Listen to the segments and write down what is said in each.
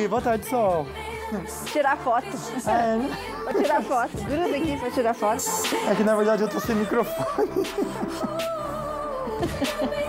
tarde. Boa tarde, Sol. Tirar foto. Vou tirar foto. Gruda aqui pra tirar foto. É que na verdade eu tô sem microfone.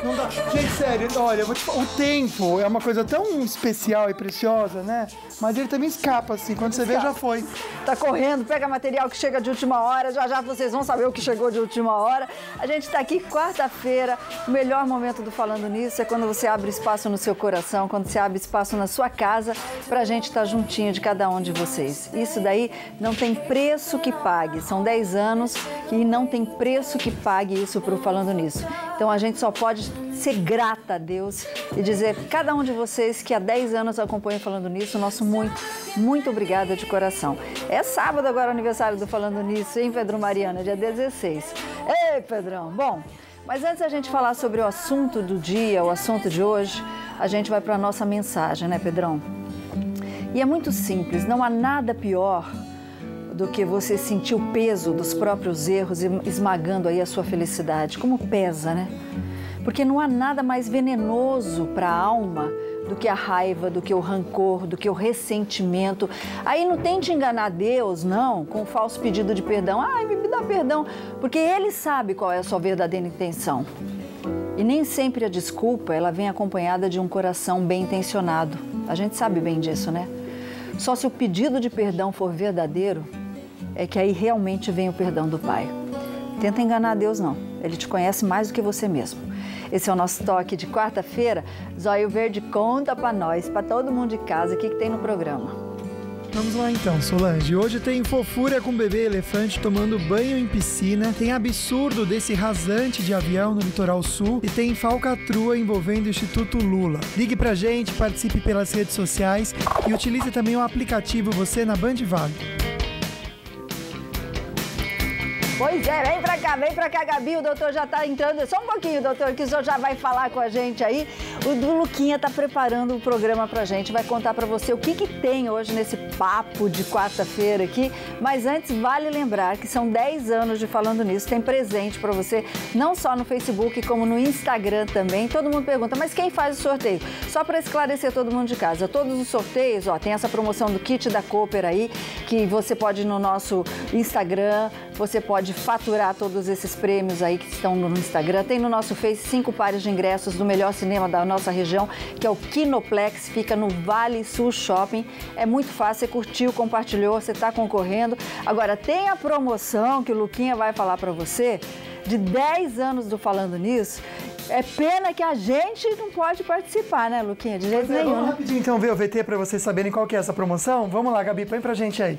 Não dá. Gente, sério, olha, o tempo é uma coisa tão especial e preciosa, né? Mas ele também escapa, assim, quando você vê, já foi. Tá correndo, pega material que chega de última hora, já vocês vão saber o que chegou de última hora. A gente tá aqui quarta-feira, o melhor momento do Falando Nisso é quando você abre espaço no seu coração, quando você abre espaço na sua casa, pra gente estar juntinho de cada um de vocês. Isso daí não tem preço que pague, são 10 anos e não tem preço que pague isso pro Falando Nisso. Então a gente só pode ser grata a Deus e dizer cada um de vocês que há 10 anos acompanham Falando Nisso, nosso muito obrigada de coração. É sábado agora o aniversário do Falando Nisso, hein, Pedro Mariana? Dia 16. Ei, Pedrão! Bom, mas antes da gente falar sobre o assunto do dia, o assunto de hoje, a gente vai para a nossa mensagem, né, Pedrão? E é muito simples, não há nada pior do que você sentir o peso dos próprios erros esmagando aí a sua felicidade. Como pesa, né? Porque não há nada mais venenoso para a alma do que a raiva, do que o rancor, do que o ressentimento. Aí não tente enganar Deus, não, com um falso pedido de perdão. Ai, me dá perdão, porque Ele sabe qual é a sua verdadeira intenção. E nem sempre a desculpa, ela vem acompanhada de um coração bem intencionado. A gente sabe bem disso, né? Só se o pedido de perdão for verdadeiro, é que aí realmente vem o perdão do Pai. Tenta enganar Deus, não. Ele te conhece mais do que você mesmo. Esse é o nosso toque de quarta-feira. Zóio Verde conta pra nós, pra todo mundo de casa, o que tem no programa. Vamos lá então, Solange. Hoje tem fofura com bebê elefante tomando banho em piscina, tem absurdo desse rasante de avião no litoral sul e tem falcatrua envolvendo o Instituto Lula. Ligue pra gente, participe pelas redes sociais e utilize também o aplicativo Você na Band Vale. Pois é, vem pra cá, Gabi, o doutor já tá entrando, só um pouquinho, doutor, que o senhor já vai falar com a gente aí. O Luquinha tá preparando o programa pra gente, vai contar pra você o que tem hoje nesse papo de quarta-feira aqui. Mas antes, vale lembrar que são 10 anos de Falando Nisso, tem presente pra você, não só no Facebook, como no Instagram também. Todo mundo pergunta, mas quem faz o sorteio? Só pra esclarecer todo mundo de casa, todos os sorteios, ó, tem essa promoção do kit da Cooper aí, que você pode ir no nosso Instagram, você pode faturar todos esses prêmios aí que estão no Instagram. Tem no nosso Face 5 pares de ingressos do melhor cinema da nossa região, que é o Kinoplex, fica no Vale Sul Shopping. É muito fácil, você curtiu, compartilhou, você está concorrendo. Agora, tem a promoção que o Luquinha vai falar para você, de 10 anos do Falando Nisso. É pena que a gente não pode participar, né, Luquinha? De jeito nenhum. Vamos rapidinho então ver o VT para vocês saberem qual que é essa promoção. Vamos lá, Gabi, põe pra gente aí.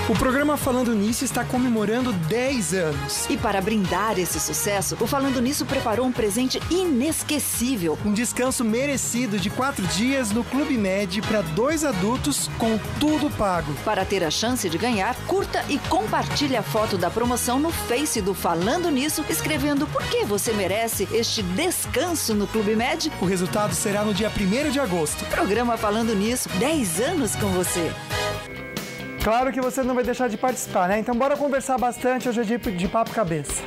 O programa Falando Nisso está comemorando 10 anos. E para brindar esse sucesso, o Falando Nisso preparou um presente inesquecível. Um descanso merecido de 4 dias no Clube Med para 2 adultos com tudo pago. Para ter a chance de ganhar, curta e compartilhe a foto da promoção no Face do Falando Nisso, escrevendo por que você merece este descanso no Clube Med. O resultado será no dia 1º de agosto. Programa Falando Nisso, 10 anos com você. Claro que você não vai deixar de participar, né? Então bora conversar bastante, hoje é de papo cabeça.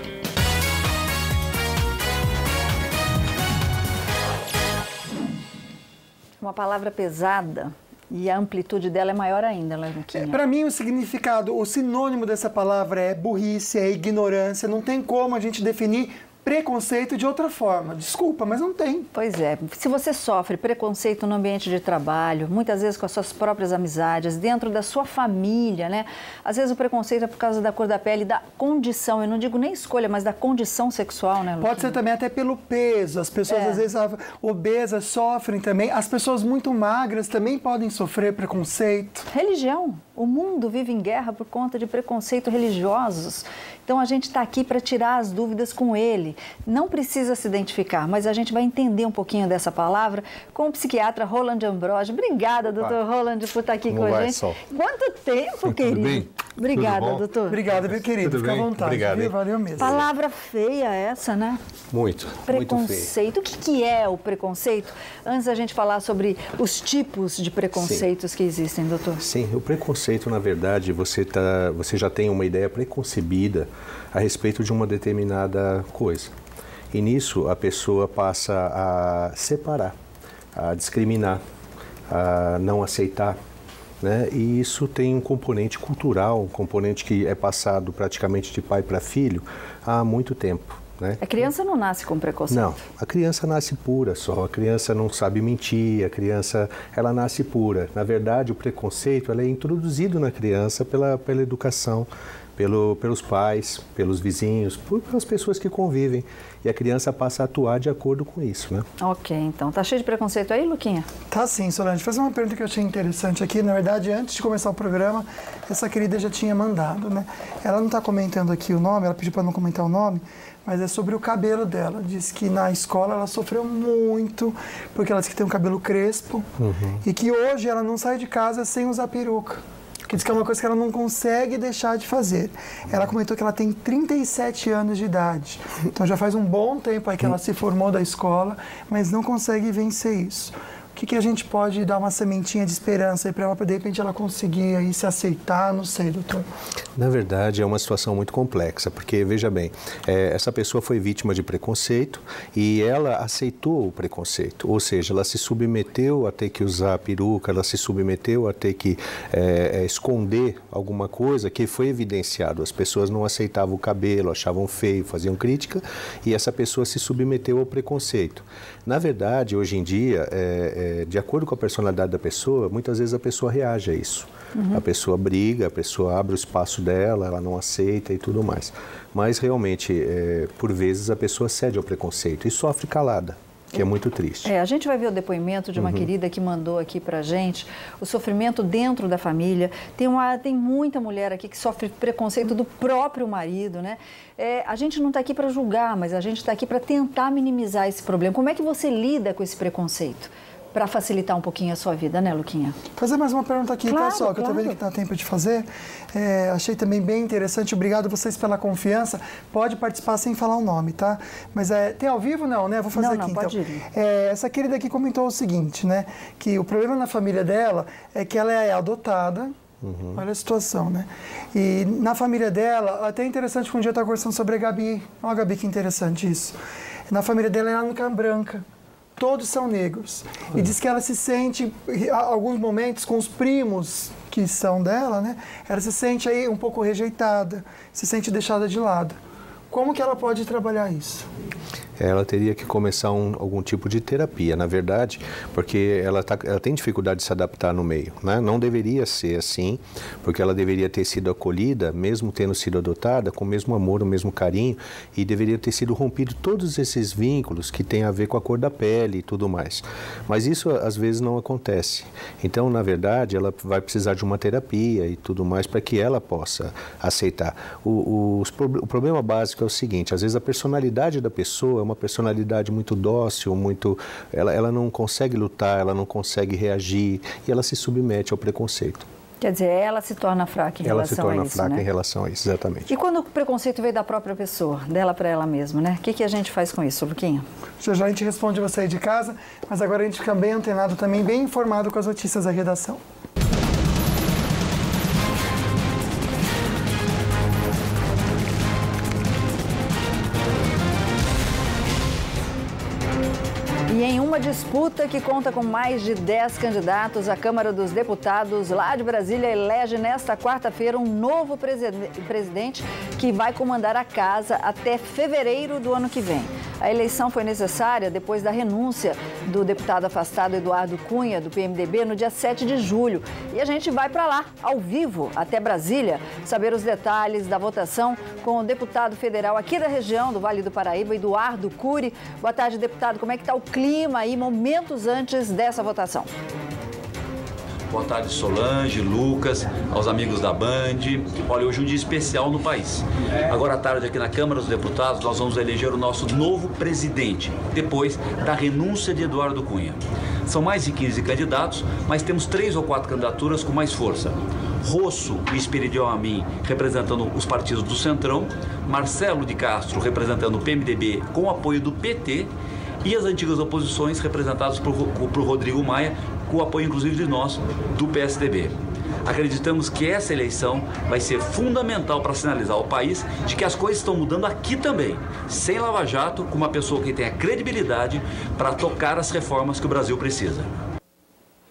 Uma palavra pesada e a amplitude dela é maior ainda, Luquinha. Para mim o significado, o sinônimo dessa palavra é burrice, é ignorância, não tem como a gente definir preconceito de outra forma. Desculpa, mas não tem. Pois é. Se você sofre preconceito no ambiente de trabalho, muitas vezes com as suas próprias amizades, dentro da sua família, né? Às vezes o preconceito é por causa da cor da pele, da condição, eu não digo nem escolha, mas da condição sexual, né, Luquinha? Pode ser também até pelo peso. As pessoas, às vezes, obesas sofrem também. As pessoas muito magras também podem sofrer preconceito. Religião. O mundo vive em guerra por conta de preconceitos religiosos. Então, a gente está aqui para tirar as dúvidas com ele. Não precisa se identificar, mas a gente vai entender um pouquinho dessa palavra com o psiquiatra Roland Ambrosio. Obrigada, doutor Roland, por estar aqui com a gente. Sol? Quanto tempo, querido? Tudo bem? Obrigada, doutor. Obrigado, meu querido. Tudo Fica bem? à vontade. Obrigado. Viu? Valeu mesmo. Palavra feia essa, né? Muito. Preconceito. Muito feio. O que é o preconceito? Antes da gente falar sobre os tipos de preconceitos que existem, doutor. Sim, o preconceito, na verdade, você já tem uma ideia preconcebida a respeito de uma determinada coisa. E nisso a pessoa passa a separar, a discriminar, a não aceitar, né? E isso tem um componente cultural, um componente que é passado praticamente de pai para filho há muito tempo. Né? A criança não nasce com preconceito? Não, a criança nasce pura só, a criança não sabe mentir, a criança ela nasce pura. Na verdade, o preconceito ela é introduzido na criança pela educação, pelos pais, pelos vizinhos, pelas pessoas que convivem. E a criança passa a atuar de acordo com isso, né? Ok, então. Tá cheio de preconceito aí, Luquinha? Tá sim, Solange. Fazer uma pergunta que eu achei interessante aqui. Na verdade, antes de começar o programa, essa querida já tinha mandado, né? Ela não está comentando aqui o nome, ela pediu para não comentar o nome, mas é sobre o cabelo dela. Diz que na escola ela sofreu muito, porque ela diz que tem um cabelo crespo, e que hoje ela não sai de casa sem usar peruca. Que diz que é uma coisa que ela não consegue deixar de fazer. Ela comentou que ela tem 37 anos de idade. Então já faz um bom tempo aí que ela se formou da escola, mas não consegue vencer isso. O que a gente pode dar uma sementinha de esperança aí para ela, para de repente ela conseguir aí se aceitar? Não sei, doutor. Na verdade, é uma situação muito complexa, porque, veja bem, essa pessoa foi vítima de preconceito e ela aceitou o preconceito, ou seja, ela se submeteu a ter que usar a peruca, ela se submeteu a ter que esconder alguma coisa que foi evidenciado. As pessoas não aceitavam o cabelo, achavam feio, faziam crítica e essa pessoa se submeteu ao preconceito. Na verdade, hoje em dia, de acordo com a personalidade da pessoa, muitas vezes a pessoa reage a isso. A pessoa briga, a pessoa abre o espaço dela, ela não aceita e tudo mais. Mas realmente, por vezes, a pessoa cede ao preconceito e sofre calada, que é muito triste. A gente vai ver o depoimento de uma querida que mandou aqui pra gente o sofrimento dentro da família. Tem muita mulher aqui que sofre preconceito do próprio marido, né? A gente não está aqui para julgar, mas a gente está aqui para tentar minimizar esse problema. Como é que você lida com esse preconceito? Para facilitar um pouquinho a sua vida, né, Luquinha? Fazer mais uma pergunta aqui, claro, pessoal, que eu tô vendo que dá tempo de fazer. Achei também bem interessante. Obrigado vocês pela confiança. Pode participar sem falar o nome, tá? Mas tem ao vivo? Não, né? Vou fazer aqui, então. Pode ir. Essa querida aqui comentou o seguinte, né? Que o problema na família dela é que ela é adotada. Olha a situação, né? E na família dela, até interessante que um dia eu estava conversando sobre a Gabi. Olha, Gabi, que interessante isso. Na família dela, ela é a única branca. Todos são negros. E diz que ela se sente, em alguns momentos, com os primos que são dela, né? Ela se sente aí um pouco rejeitada, se sente deixada de lado. Como que ela pode trabalhar isso? Ela teria que começar algum tipo de terapia, na verdade, porque ela tem dificuldade de se adaptar no meio, né? Não deveria ser assim, porque ela deveria ter sido acolhida, mesmo tendo sido adotada, com o mesmo amor, o mesmo carinho, e deveria ter sido rompido todos esses vínculos que têm a ver com a cor da pele e tudo mais. Mas isso, às vezes, não acontece. Então, na verdade, ela vai precisar de uma terapia e tudo mais para que ela possa aceitar. O problema básico é o seguinte, às vezes a personalidade da pessoa é uma personalidade muito dócil, ela não consegue lutar, ela não consegue reagir e ela se submete ao preconceito. Quer dizer, ela se torna fraca em relação a isso, Ela se torna fraca, né? Em relação a isso, exatamente. E quando o preconceito veio da própria pessoa, dela para ela mesma, né? O que a gente faz com isso, Luquinha? Já a gente responde você aí de casa, mas agora a gente fica bem antenado também, bem informado com as notícias da redação. E em uma disputa que conta com mais de 10 candidatos, a Câmara dos Deputados lá de Brasília elege nesta quarta-feira um novo presidente que vai comandar a casa até fevereiro do ano que vem. A eleição foi necessária depois da renúncia do deputado afastado Eduardo Cunha, do PMDB, no dia 7 de julho. E a gente vai para lá, ao vivo, até Brasília, saber os detalhes da votação com o deputado federal aqui da região, do Vale do Paraíba, Eduardo Cury. Boa tarde, deputado. Como é que está o clima aí, momentos antes dessa votação? Boa tarde, Solange, Lucas, aos amigos da Band. Olha, hoje é um dia especial no país. Agora à tarde, aqui na Câmara dos Deputados, nós vamos eleger o nosso novo presidente, depois da renúncia de Eduardo Cunha. São mais de 15 candidatos, mas temos 3 ou 4 candidaturas com mais força. Rosso e Esperidião Amin representando os partidos do Centrão, Marcelo de Castro representando o PMDB com apoio do PT e as antigas oposições representadas por Rodrigo Maia, com o apoio inclusive de nós, do PSDB. Acreditamos que essa eleição vai ser fundamental para sinalizar ao país de que as coisas estão mudando aqui também, sem Lava Jato, com uma pessoa que tenha credibilidade para tocar as reformas que o Brasil precisa.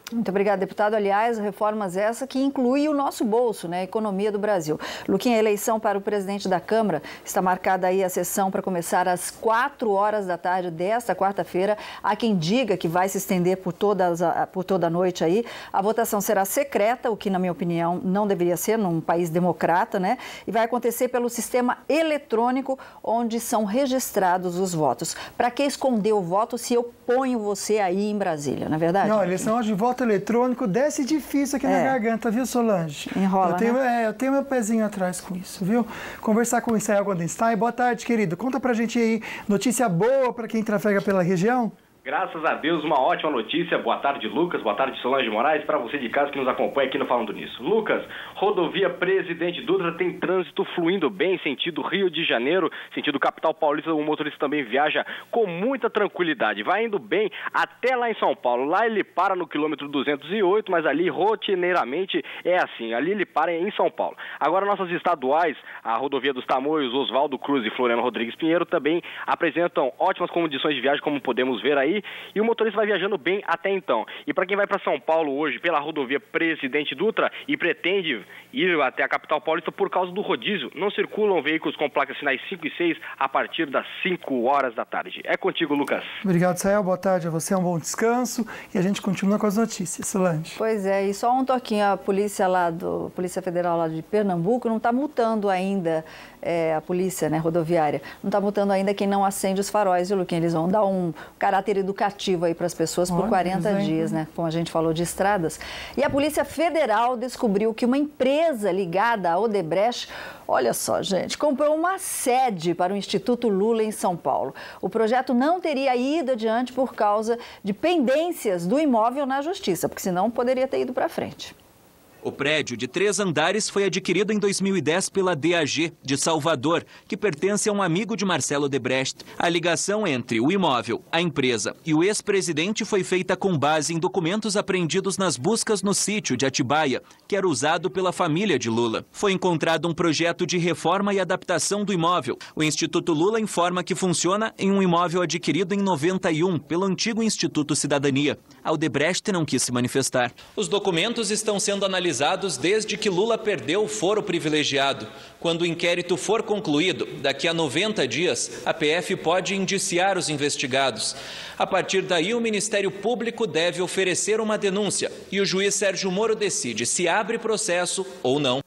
Muito obrigada, deputado. Aliás, reformas essa que inclui o nosso bolso, né? A economia do Brasil. Luquinha, a eleição para o presidente da Câmara está marcada aí a sessão para começar às 4 horas da tarde desta quarta-feira. Há quem diga que vai se estender por toda a noite aí. A votação será secreta, o que, na minha opinião, não deveria ser num país democrata, né? E vai acontecer pelo sistema eletrônico, onde são registrados os votos. Para que esconder o voto se eu ponho você aí em Brasília, não é verdade? Não, eleição de voto eletrônico desce difícil aqui na garganta, viu, Solange? Enrola, eu tenho meu pezinho atrás com isso, viu? Conversar com o Israel Goldenstein. Boa tarde, querido. Conta pra gente aí, notícia boa para quem trafega pela região? Graças a Deus, uma ótima notícia. Boa tarde, Lucas. Boa tarde, Solange Moraes. Para você de casa que nos acompanha aqui no Falando Nisso. Lucas, rodovia Presidente Dutra tem trânsito fluindo bem, sentido Rio de Janeiro, sentido capital paulista. O motorista também viaja com muita tranquilidade. Vai indo bem até lá em São Paulo. Lá ele para no quilômetro 208, mas ali rotineiramente é assim. Ali ele para em São Paulo. Agora, nossas estaduais, a rodovia dos Tamoios, Oswaldo Cruz e Floriano Rodrigues Pinheiro também apresentam ótimas condições de viagem, como podemos ver aí. E o motorista vai viajando bem até então. E para quem vai para São Paulo hoje pela rodovia Presidente Dutra e pretende ir até a capital paulista por causa do rodízio, não circulam veículos com placas finais 5 e 6 a partir das 5 horas da tarde. É contigo, Lucas. Obrigado, Sael. Boa tarde a você, um bom descanso. E a gente continua com as notícias. Solange. Pois é, e só um toquinho, a Polícia Federal lá de Pernambuco não está multando ainda a polícia, né, rodoviária, não está multando ainda quem não acende os faróis, viu, Luquinha? Eles vão dar um caráter educativo aí para as pessoas por 40 dias, né? Como a gente falou de estradas. E a Polícia Federal descobriu que uma empresa ligada à Odebrecht, olha só, gente, comprou uma sede para o Instituto Lula em São Paulo. O projeto não teria ido adiante por causa de pendências do imóvel na Justiça, porque senão poderia ter ido para frente. O prédio de 3 andares foi adquirido em 2010 pela DAG, de Salvador, que pertence a um amigo de Marcelo Odebrecht. A ligação entre o imóvel, a empresa e o ex-presidente foi feita com base em documentos apreendidos nas buscas no sítio de Atibaia, que era usado pela família de Lula. Foi encontrado um projeto de reforma e adaptação do imóvel. O Instituto Lula informa que funciona em um imóvel adquirido em 91 pelo antigo Instituto Cidadania. A Odebrecht não quis se manifestar. Os documentos estão sendo analisados desde que Lula perdeu o foro privilegiado. Quando o inquérito for concluído, daqui a 90 dias, a PF pode indiciar os investigados. A partir daí, o Ministério Público deve oferecer uma denúncia e o juiz Sérgio Moro decide se abre processo ou não.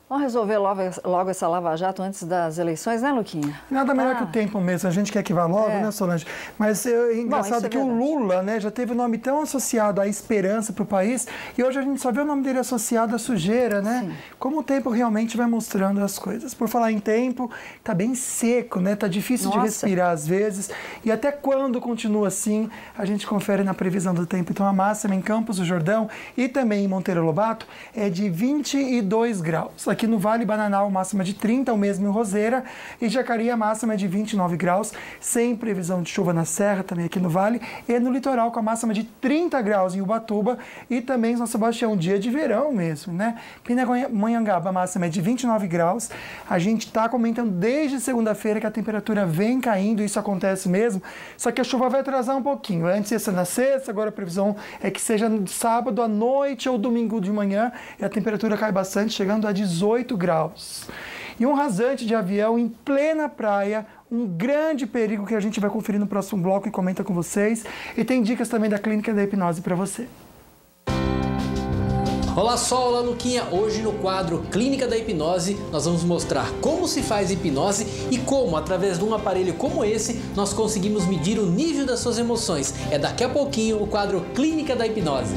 Vamos resolver logo essa lava-jato antes das eleições, né, Luquinha? Nada melhor que o tempo mesmo. A gente quer que vá logo, né, Solange? Mas é engraçado que o Lula, né, já teve o nome tão associado à esperança para o país e hoje a gente só vê o nome dele associado à sujeira, né? Sim. Como o tempo realmente vai mostrando as coisas. Por falar em tempo, tá bem seco, né? Tá difícil de respirar às vezes. E até quando continua assim, a gente confere na previsão do tempo. Então a máxima em Campos do Jordão e também em Monteiro Lobato é de 22 graus. Aqui no Vale Bananal, máxima de 30, o mesmo em Roseira. E Jacareí, a máxima é de 29 graus, sem previsão de chuva na Serra, também aqui no Vale. E no litoral, com a máxima de 30 graus em Ubatuba. E também em São Sebastião, dia de verão mesmo, né? Pindamonhangaba, a máxima é de 29 graus. A gente está comentando desde segunda-feira que a temperatura vem caindo, isso acontece mesmo. Só que a chuva vai atrasar um pouquinho. Antes ia ser na sexta, agora a previsão é que seja no sábado à noite ou domingo de manhã. E a temperatura cai bastante, chegando a 18 graus. E um rasante de avião em plena praia, um grande perigo que a gente vai conferir no próximo bloco e comenta com vocês. E tem dicas também da Clínica da Hipnose para você. Olá só, olá Luquinha! Hoje no quadro Clínica da Hipnose nós vamos mostrar como se faz hipnose e como, através de um aparelho como esse, nós conseguimos medir o nível das suas emoções. É daqui a pouquinho o quadro Clínica da Hipnose.